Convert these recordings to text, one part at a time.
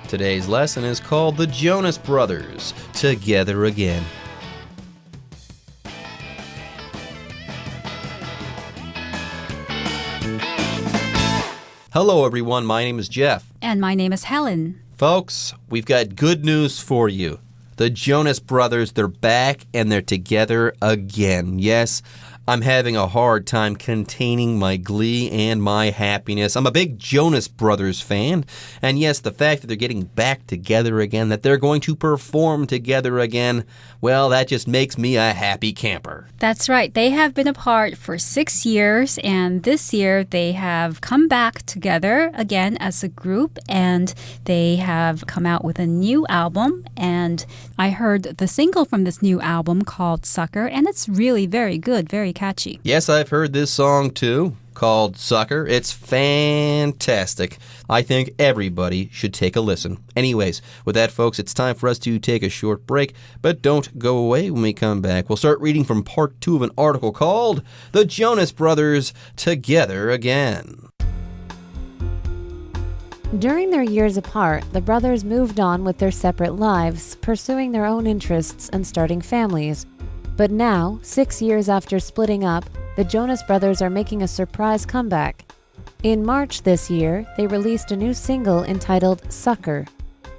Today's lesson is called The Jonas Brothers, Together Again. Hello, everyone. My name is Jeff. And my name is Helen. Folks, we've got good news for you. The Jonas Brothers, they're back and they're together again. Yes, I'm having a hard time containing my glee and my happiness. I'm a big Jonas Brothers fan. And yes, the fact that they're getting back together again, that they're going to perform together again, well, that just makes me a happy camper. That's right. They have been apart for 6 years, and this year they have come back together again as a group, and they have come out with a new album. And I heard the single from this new album called Sucker, and it's really very good, very catchy. Yes, I've heard this song too, called Sucker. It's fantastic. I think everybody should take a listen. Anyways, with that, folks, it's time for us to take a short break, but don't go away. When we come back, we'll start reading from part 2 of an article called The Jonas Brothers, Together Again. During their years apart, the brothers moved on with their separate lives, pursuing their own interests and starting families. But now, 6 years after splitting up, the Jonas Brothers are making a surprise comeback. In March this year, they released a new single entitled Sucker.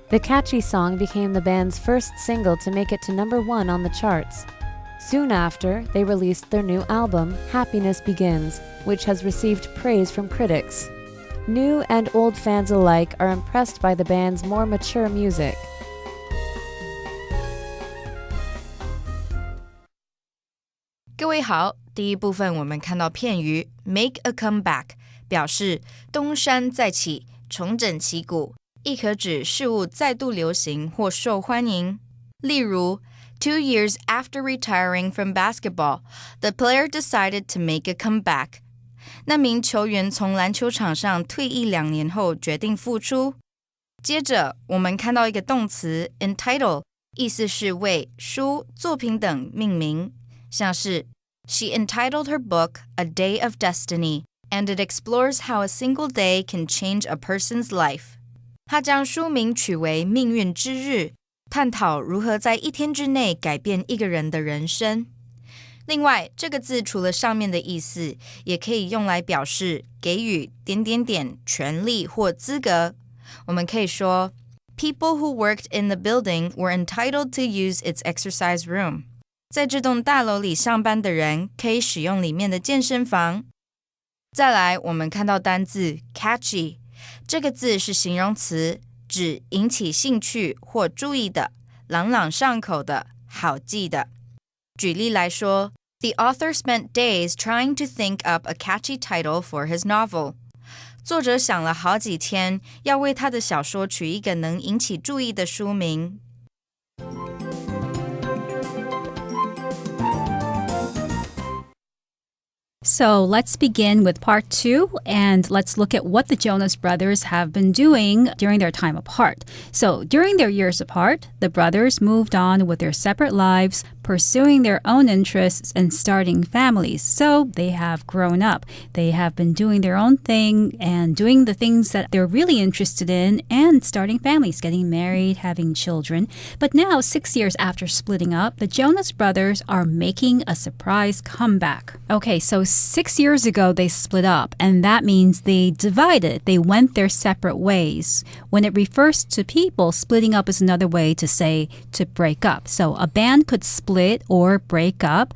The catchy song became the band's first single to make it to #1 on the charts. Soon after, they released their new album, Happiness Begins, which has received praise from critics. New and old fans alike are impressed by the band's more mature music. 各位好，第一部分我们看到片语 make a comeback， 表示东山再起，重整旗鼓，亦可指事物再度流行或受欢迎。例如 2 years after retiring from basketball, the player decided to make a comeback. 那名球员从篮球场上退役2年后决定复出。接着我们看到一个动词 entitle， 意思是为书、作品等命名，像是She entitled her book A Day of Destiny, and it explores how a single day can change a person's life. 她将书名取为命运之日，探讨如何在一天之内改变一个人的人生。另外，这个字除了上面的意思，也可以用来表示给予权利或资格。我们可以说 People who worked in the building were entitled to use its exercise room. 在这栋大楼里上班的人可以使用里面的健身房。再来，我们看到单字 catchy， 这个字是形容词，指引起兴趣或注意的，朗朗上口的，好记的。举例来说 The author spent days trying to think up a catchy title for his novel. 作者想了好几天，要为他的小说取一个能引起注意的书名。So let's begin with part 2, and let's look at what the Jonas Brothers have been doing during their time apart. So during their years apart, the brothers moved on with their separate lives, pursuing their own interests and starting families. So they have grown up. They have been doing their own thing and doing the things that they're really interested in and starting families, getting married, having children. But now, 6 years after splitting up, the Jonas Brothers are making a surprise comeback. Okay, so 6 years ago, they split up, and that means they divided. They went their separate ways. When it refers to people, splitting up is another way to say to break up. So a band could split or break up.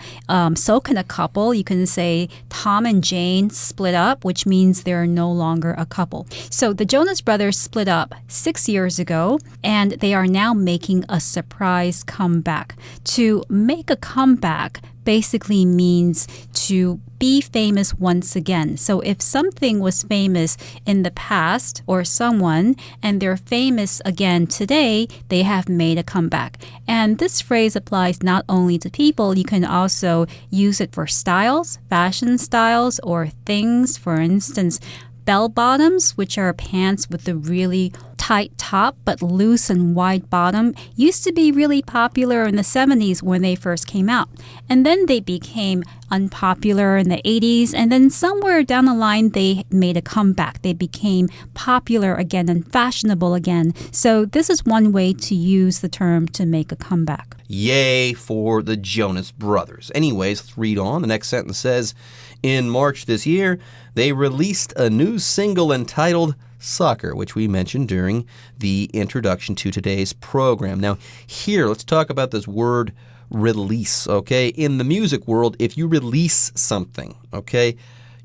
So can a couple. You can say Tom and Jane split up, which means they're no longer a couple. So the Jonas Brothers split up 6 years ago, and they are now making a surprise comeback. To make a comeback basically means to be famous once again. So if something was famous in the past or someone and they're famous again today, they have made a comeback. And this phrase applies not only to people, you can also use it for styles, fashion styles, or things. For instance, bell bottoms, which are pants with a really tight top but loose and wide bottom, used to be really popular in the 70s when they first came out. And then they became unpopular in the 80s, and then somewhere down the line, they made a comeback. They became popular again and fashionable again. So this is one way to use the term to make a comeback. Yay for the Jonas Brothers. Anyways, let's read on. The next sentence says, in March this year, they released a new single entitled Sucker, which we mentioned during the introduction to today's program. Now, here, let's talk about this word release, okay? In the music world, if you release something, okay,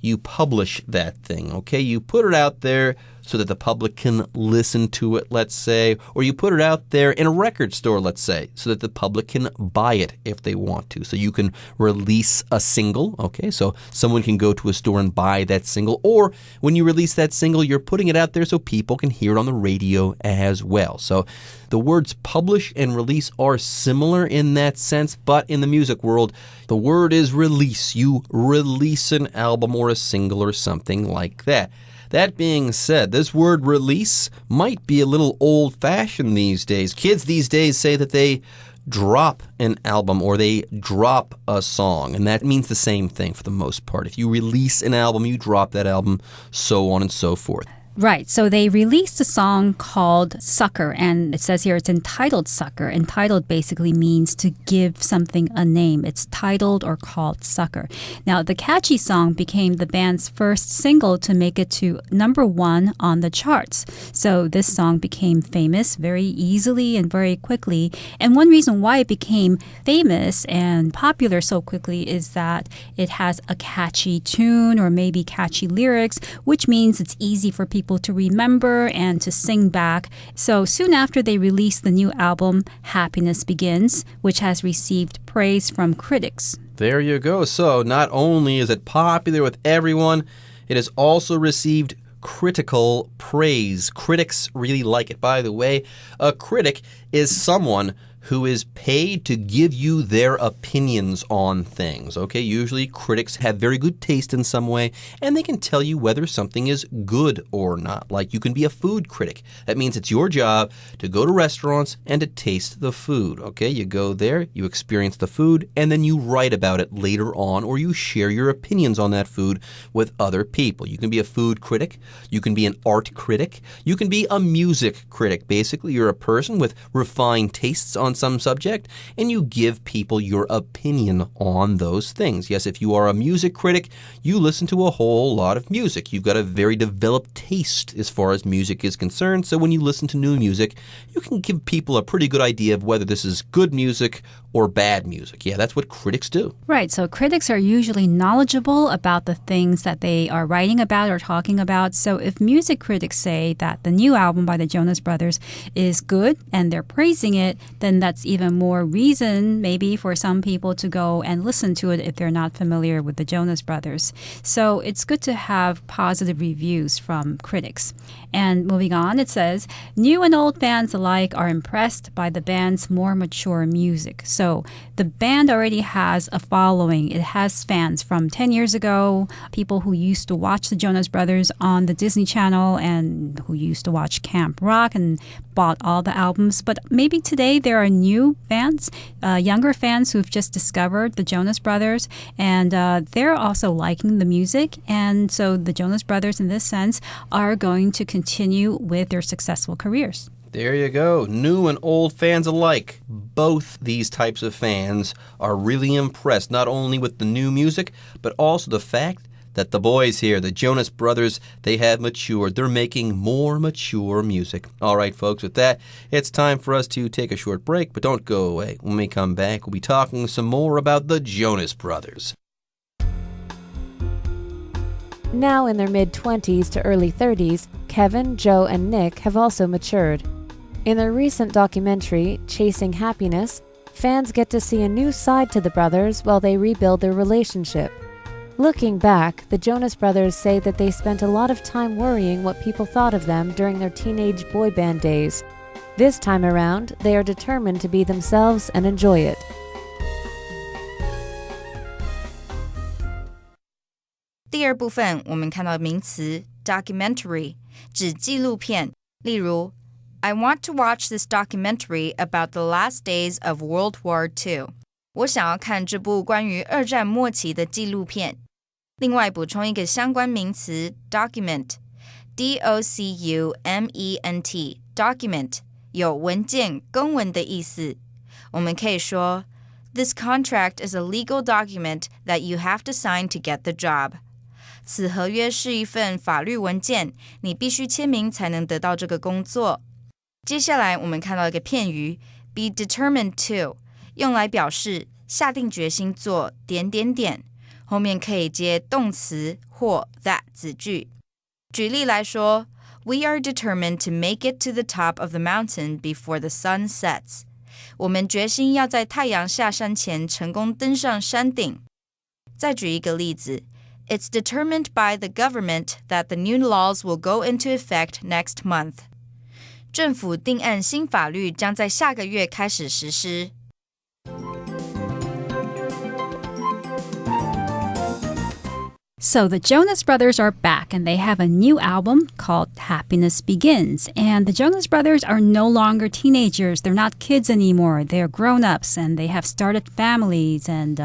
you publish that thing, okay? You put it out there so that the public can listen to it, let's say, or you put it out there in a record store, let's say, so that the public can buy it if they want to. So you can release a single, okay? So someone can go to a store and buy that single, or when you release that single, you're putting it out there so people can hear it on the radio as well. So the words publish and release are similar in that sense, but in the music world, the word is release. You release an album or a single or something like that. That being said, this word release might be a little old-fashioned these days. Kids these days say that they drop an album or they drop a song, and that means the same thing for the most part. If you release an album, you drop that album, so on and so forth. Right. So they released a song called Sucker, and it says here it's entitled Sucker. Entitled basically means to give something a name. It's titled or called Sucker. Now, the catchy song became the band's first single to make it to #1 on the charts. So this song became famous very easily and very quickly. And one reason why it became famous and popular so quickly is that it has a catchy tune or maybe catchy lyrics, which means it's easy for people to remember and to sing back. So soon after they released the new album, Happiness Begins, which has received praise from critics. There you go. So not only is it popular with everyone, it has also received critical praise. Critics really like it. By the way, a critic is someone who is paid to give you their opinions on things, okay? Usually critics have very good taste in some way, and they can tell you whether something is good or not. Like you can be a food critic. That means it's your job to go to restaurants and to taste the food, okay? You go there, you experience the food, and then you write about it later on, or you share your opinions on that food with other people. You can be a food critic, you can be an art critic, you can be a music critic. Basically, you're a person with refined tastes on some subject, and you give people your opinion on those things. Yes, if you are a music critic, you listen to a whole lot of music. You've got a very developed taste as far as music is concerned, so when you listen to new music, you can give people a pretty good idea of whether this is good music or bad music. Yeah, that's what critics do. Right, so critics are usually knowledgeable about the things that they are writing about or talking about. So if music critics say that the new album by the Jonas Brothers is good and they're praising it, then that's even more reason maybe for some people to go and listen to it if they're not familiar with the Jonas Brothers. So it's good to have positive reviews from critics. And moving on, it says, new and old fans alike are impressed by the band's more mature music. So the band already has a following. It has fans from 10 years ago, people who used to watch the Jonas Brothers on the Disney Channel and who used to watch Camp Rock and bought all the albums. But maybe today there are new fans, younger fans who've just discovered the Jonas Brothers, and they're also liking the music. And so the Jonas Brothers, in this sense, are going to continue with their successful careers. There you go. New and old fans alike. Both these types of fans are really impressed, not only with the new music, but also the fact that the boys here, the Jonas Brothers, they have matured. They're making more mature music. All right, folks, with that, it's time for us to take a short break, but don't go away. When we come back, we'll be talking some more about the Jonas Brothers. Now in their mid-20s to early 30s, Kevin, Joe, and Nick have also matured. In their recent documentary, Chasing Happiness, fans get to see a new side to the brothers while they rebuild their relationship. Looking back, the Jonas Brothers say that they spent a lot of time worrying what people thought of them during their teenage boy band days. This time around, they are determined to be themselves and enjoy it. "第二部分我们看到名词 documentary 指纪录片，例如 I want to watch this documentary about the last days of World War II. 我想要看这部关于二战末期的纪录片。另外补充一个相关名词 document D-O-C-U-M-E-N-T document 有文件、公文的意思。我们可以说 This contract is a legal document that you have to sign to get the job. 此合约是一份法律文件，你必须签名才能得到这个工作。接下来我们看到一个片语 be determined to 用来表示下定决心做点点点，后面可以接动词或 that 子句。举例来说 We are determined to make it to the top of the mountain before the sun sets. 我们决心要在太阳下山前成功登上山顶。再举一个例子 It's determined by the government that the new laws will go into effect next month. 政府定案新法律将在下个月开始实施。So the Jonas Brothers are back and they have a new album called Happiness Begins. And the Jonas Brothers are no longer teenagers. They're not kids anymore. They're grown-ups and they have started families and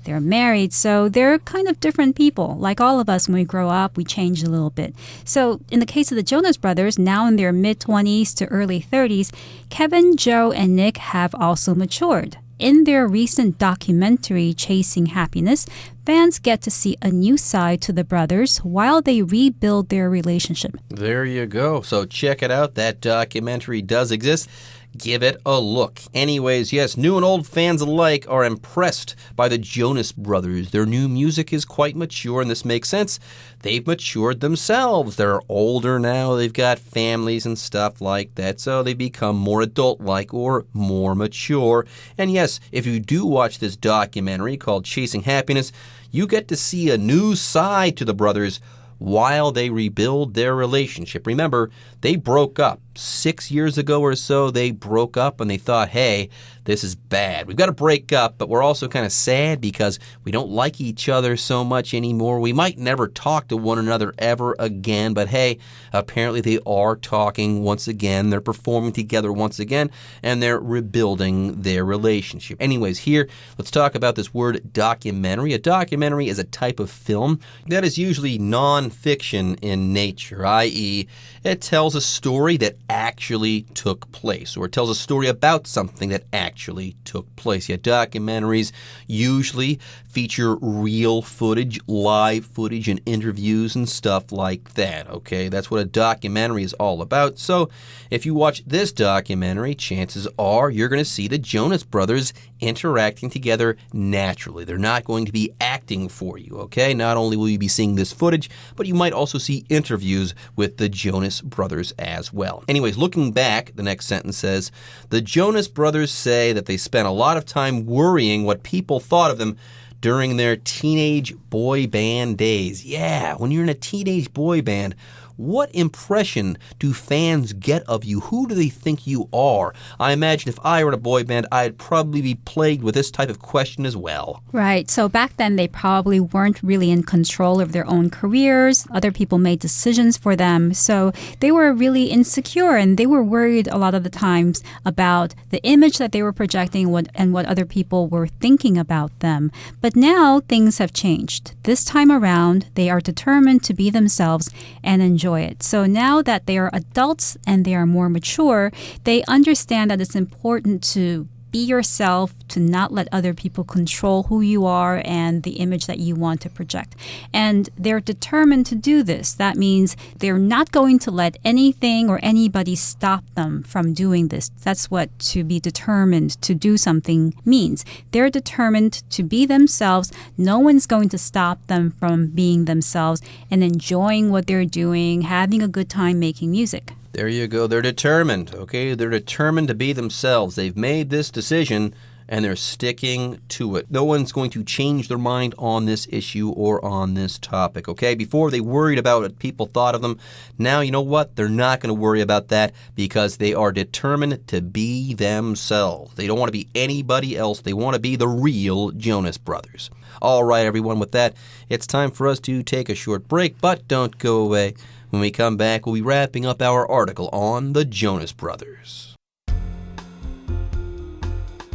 they're married. So they're kind of different people. Like all of us, when we grow up, we change a little bit. So in the case of the Jonas Brothers, now in their mid-20s to early 30s, Kevin, Joe, and Nick have also matured. In their recent documentary, Chasing Happiness, fans get to see a new side to the brothers while they rebuild their relationship. There you go. So check it out. That documentary does exist. Give it a look. Anyways, yes, new and old fans alike are impressed by the Jonas Brothers. Their new music is quite mature, and this makes sense. They've matured themselves. They're older now. They've got families and stuff like that, so they become more adult-like or more mature. And yes, if you do watch this documentary called Chasing Happiness, you get to see a new side to the brothers while they rebuild their relationship. Remember, they broke up 6 years ago or so. They broke up and they thought, hey, this is bad. We've got to break up, but we're also kind of sad because we don't like each other so much anymore. We might never talk to one another ever again, but hey, apparently they are talking once again. They're performing together once again, and they're rebuilding their relationship. Anyways, here, let's talk about this word documentary. A documentary is a type of film that is usually non-fiction in nature, i.e., it tells a story that actually took place, or it tells a story about something that actually took place. Yeah, documentaries usually feature real footage, live footage, and interviews and stuff like that, okay? That's what a documentary is all about. So if you watch this documentary, chances are you're going to see the Jonas Brothers interacting together naturally. They're not going to be acting for you, okay? Not only will you be seeing this footage, but you might also see interviews with the Jonas Brothers as well. Anyways, looking back, the next sentence says, the Jonas Brothers say that they spent a lot of time worrying what people thought of them during their teenage boy band days. Yeah, when you're in a teenage boy band, what impression do fans get of you? Who do they think you are? I imagine if I were in a boy band, I'd probably be plagued with this type of question as well. Right. So back then, they probably weren't really in control of their own careers. Other people made decisions for them. So they were really insecure and they were worried a lot of the times about the image that they were projecting and what other people were thinking about them. But now things have changed. This time around, they are determined to be themselves and enjoy it. So now that they are adults and they are more mature, they understand that it's important to be yourself, to not let other people control who you are and the image that you want to project. And they're determined to do this. That means they're not going to let anything or anybody stop them from doing this. That's what to be determined to do something means. They're determined to be themselves. No one's going to stop them from being themselves and enjoying what they're doing, having a good time making music. There you go. They're determined, okay? They're determined to be themselves. They've made this decision, and they're sticking to it. No one's going to change their mind on this issue or on this topic, okay? Before, they worried about what people thought of them. Now, you know what? They're not going to worry about that because they are determined to be themselves. They don't want to be anybody else. They want to be the real Jonas Brothers. All right, everyone, with that, it's time for us to take a short break, but don't go away. When we come back, we'll be wrapping up our article on the Jonas Brothers.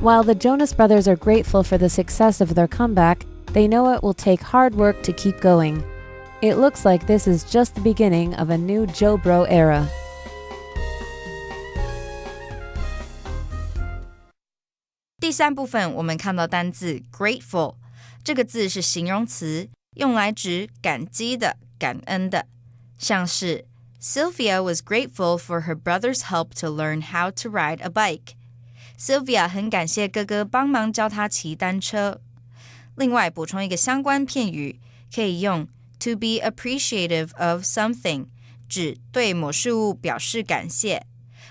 While the Jonas Brothers are grateful for the success of their comeback, they know it will take hard work to keep going. It looks like this is just the beginning of a new Joe Bro era. 第三部分我们看到单字 grateful， 这个字是形容词，用来指感激的、感恩的，像是 Sylvia was grateful for her brother's help to learn how to ride a bike. Sylvia 很感谢哥哥帮忙教她骑单车。另外补充一个相关片语，可以用 to be appreciative of something， 指对某事物表示感谢。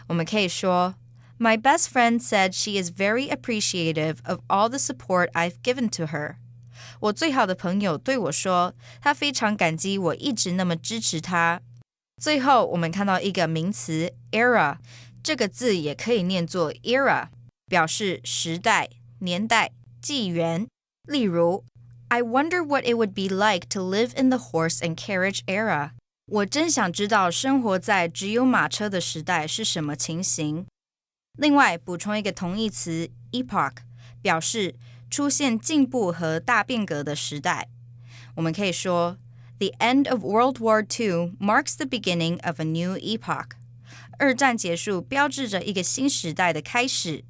我们可以说My best friend said she is very appreciative of all the support I've given to her. 我最好的朋友对我说，她非常感激我一直那么支持她。最后，我们看到一个名词 era， 这个字也可以念作 era， 表示时代、年代、纪元。例如 I wonder what it would be like to live in the horse and carriage era. 我真想知道生活在只有马车的时代是什么情形。另外补充一个同义词 epoch， 表示出现进步和大变革的时代。我们可以说 The end of World War II marks the beginning of a new epoch. 二战结束标志着一个新时代的开始。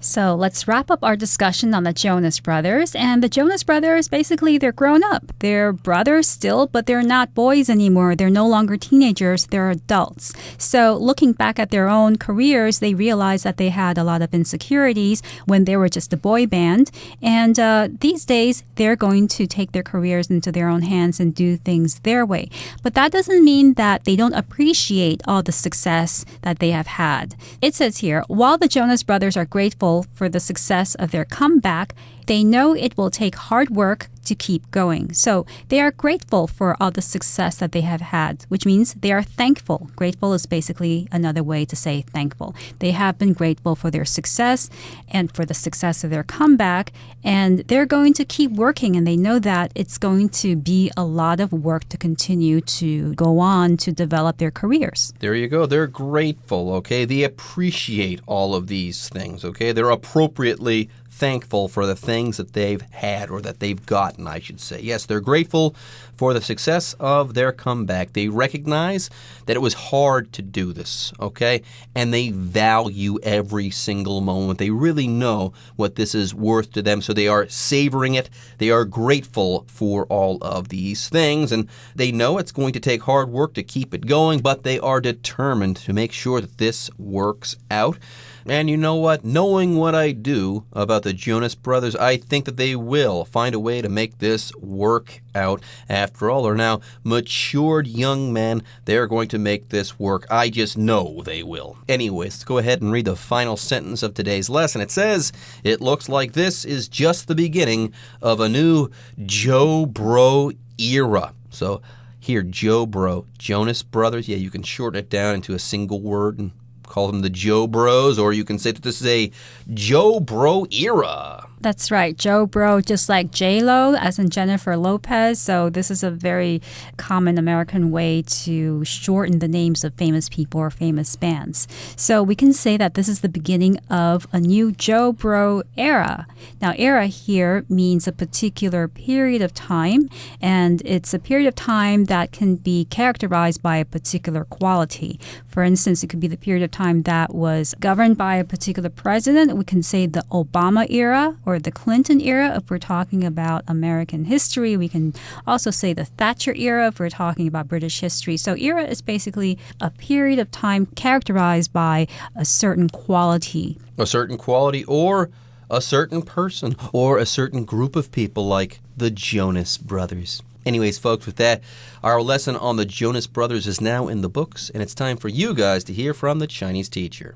So let's wrap up our discussion on the Jonas Brothers. And the Jonas Brothers, basically, they're grown up. They're brothers still, but they're not boys anymore. They're no longer teenagers. They're adults. So looking back at their own careers, they realized that they had a lot of insecurities when they were just a boy band. And these days, they're going to take their careers into their own hands and do things their way. But that doesn't mean that they don't appreciate all the success that they have had. It says here, while the Jonas Brothers are grateful for the success of their comeback, they know it will take hard work to keep going. So they are grateful for all the success that they have had, which means they are thankful. Grateful is basically another way to say thankful. They have been grateful for their success and for the success of their comeback, and they're going to keep working, and they know that it's going to be a lot of work to continue to go on to develop their careers. There you go. They're grateful, okay? They appreciate all of these things, okay? They're appropriately thankful for the things that they've had, or that they've gotten, I should say. Yes, they're grateful for the success of their comeback. They recognize that it was hard to do this, okay? And they value every single moment. They really know what this is worth to them, so they are savoring it. They are grateful for all of these things, and they know it's going to take hard work to keep it going, but they are determined to make sure that this works out. And you know what? Knowing what I do about the Jonas Brothers, I think that they will find a way to make this work out. After all, they're now matured young men. They're going to make this work. I just know they will. Anyways, let's go ahead and read the final sentence of today's lesson. It says, it looks like this is just the beginning of a new Joe Bro era. So here, Joe Bro, Jonas Brothers. Yeah, you can shorten it down into a single word and call them the Joe Bros, or you can say that this is a Joe Bro era. That's right, Joe Bro, just like J-Lo, as in Jennifer Lopez. So this is a very common American way to shorten the names of famous people or famous bands. So we can say that this is the beginning of a new Joe Bro era. Now, era here means a particular period of time, and it's a period of time that can be characterized by a particular quality. For instance, it could be the period of time that was governed by a particular president. We can say the Obama era or the Clinton era if we're talking about American history. We can also say the Thatcher era if we're talking about British history. So era is basically a period of time characterized by a certain quality. A certain quality, or a certain person, or a certain group of people like the Jonas Brothers. Anyways, folks, with that, our lesson on the Jonas Brothers is now in the books, and it's time for you guys to hear from the Chinese teacher.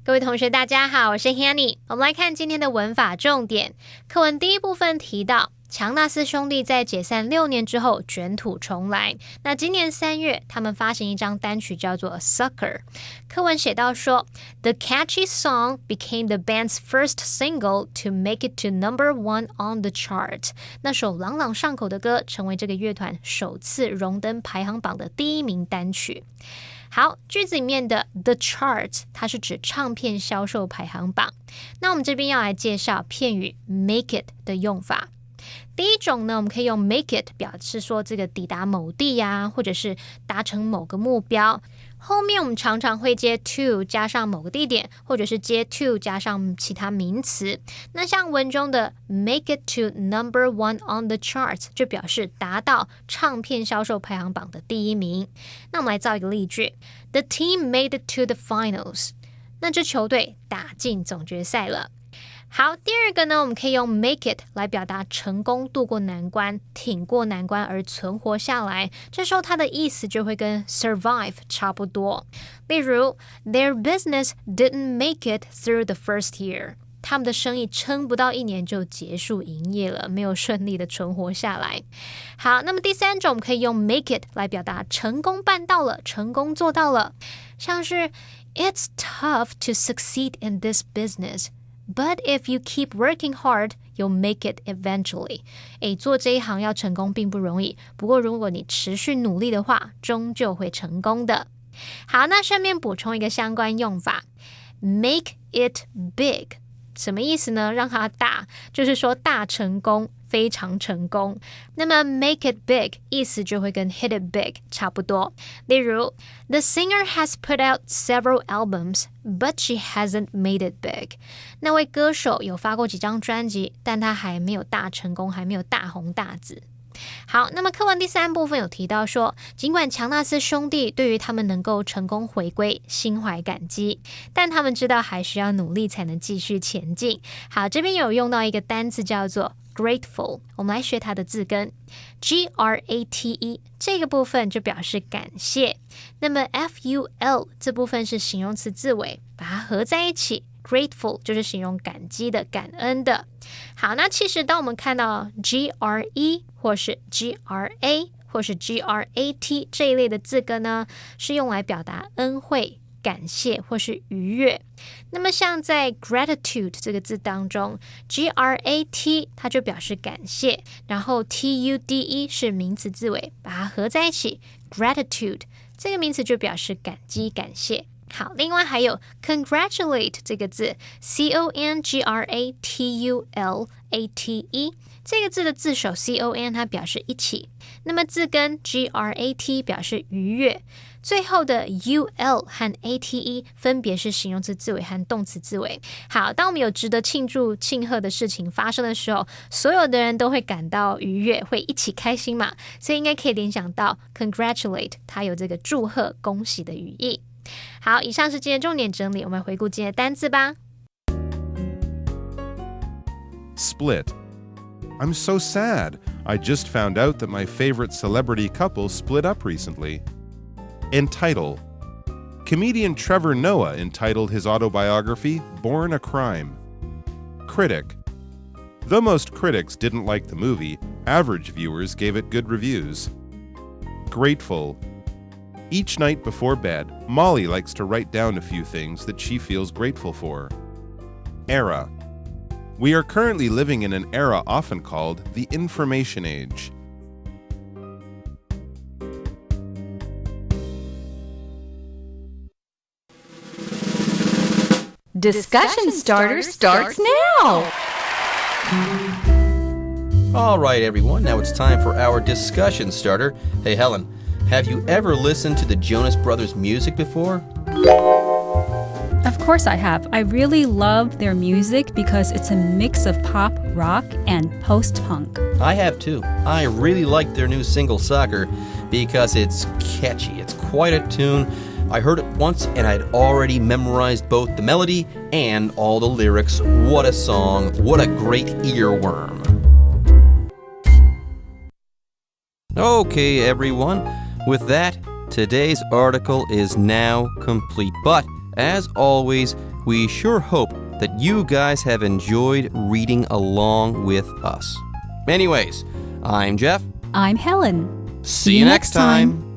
各位同学大家好，我是 Hanny。 我们来看今天的文法重点。课文第一部分提到强纳斯兄弟在解散6年之后卷土重来。那今年3月，他们发行一张单曲叫做 Sucker。课文写到说 The catchy song became the band's first single to make it to #1 on the chart。那首朗朗上口的歌成为这个乐团首次荣登排行榜的第1名单曲。好，句子里面的 the chart 它是指唱片销售排行榜。那我们这边要来介绍片语 make it 的用法。第一种呢，我们可以用 make it 表示说这个抵达某地呀，或者是达成某个目标。后面我们常常会接 to 加上某个地点，或者是接 to 加上其他名词。那像文中的 make it to #1 on the charts 就表示达到唱片销售排行榜的第1名。那我们来造一个例句 The team made it to the finals。那支球队打进总决赛了。好，第二个呢，我们可以用 make it 来表达成功渡过难关，挺过难关而存活下来。这时候它的意思就会跟 survive 差不多。例如 Their business didn't make it through the first year。他们的生意撑不到1年就结束营业了，没有顺利的存活下来。好，那么第三种我们可以用 make it 来表达成功办到了，成功做到了。像是 It's tough to succeed in this business。But if you keep working hard, you'll make it eventually. 做这一行要成功并不容易，不过如果你持续努力的话，终究会成功的。好，那顺便补充一个相关用法 ，make it big。什么意思呢？让它大，就是说大成功，非常成功。那么 make it big 意思就会跟 hit it big 差不多。例如 The singer has put out several albums, but she hasn't made it big. 那位歌手有发过几张专辑，但他还没有大成功，还没有大红大紫。好，那么课文第3部分有提到说，尽管强纳斯兄弟对于他们能够成功回归心怀感激，但他们知道还需要努力才能继续前进。好，这边有用到一个单词叫做 grateful， 我们来学它的字根 G-R-A-T-E， 这个部分就表示感谢。那么 F-U-L 这部分是形容词字尾，把它合在一起Grateful 就是形容感激的、感恩的。好，那其实当我们看到 GRE 或是 GRA 或是 GRAT 这一类的字根呢，是用来表达恩惠、感谢或是愉悦。那么像在 gratitude 这个字当中 GRAT 它就表示感谢，然后 TUDE 是名词字尾，把它合在一起 gratitude 这个名词就表示感激、感谢。好，另外还有 congratulate 这个字 CONGRATULATE 这个字的字首 CON 它表示一起，那么字根 GRAT 表示愉悦，最后的 UL 和 ATE 分别是形容词字尾和动词字尾。好，当我们有值得庆祝庆贺的事情发生的时候，所有的人都会感到愉悦，会一起开心嘛，所以应该可以联想到 congratulate 它有这个祝贺恭喜的语义。好，以上是今天重点整理，我们回顾今天的单字吧。 Split. I'm so sad. I just found out that my favorite celebrity couple split up recently. Entitle. Comedian Trevor Noah entitled his autobiography Born a Crime. Critic. Though most critics didn't like the movie, average viewers gave it good reviews. Grateful. Each night before bed, Molly likes to write down a few things that she feels grateful for. Era. We are currently living in an era often called the information age. Discussion Starter starts now! All right, everyone, now it's time for our discussion starter. Hey, Helen, have you ever listened to the Jonas Brothers music before? Of course I have. I really love their music because it's a mix of pop, rock, and post-punk. I have too. I really like their new single, Soccer, because it's catchy. It's quite a tune. I heard it once and I'd already memorized both the melody and all the lyrics. What a song. What a great earworm. Okay, everyone. With that, today's article is now complete. But, as always, we sure hope that you guys have enjoyed reading along with us. Anyways, I'm Jeff. I'm Helen. See you next time.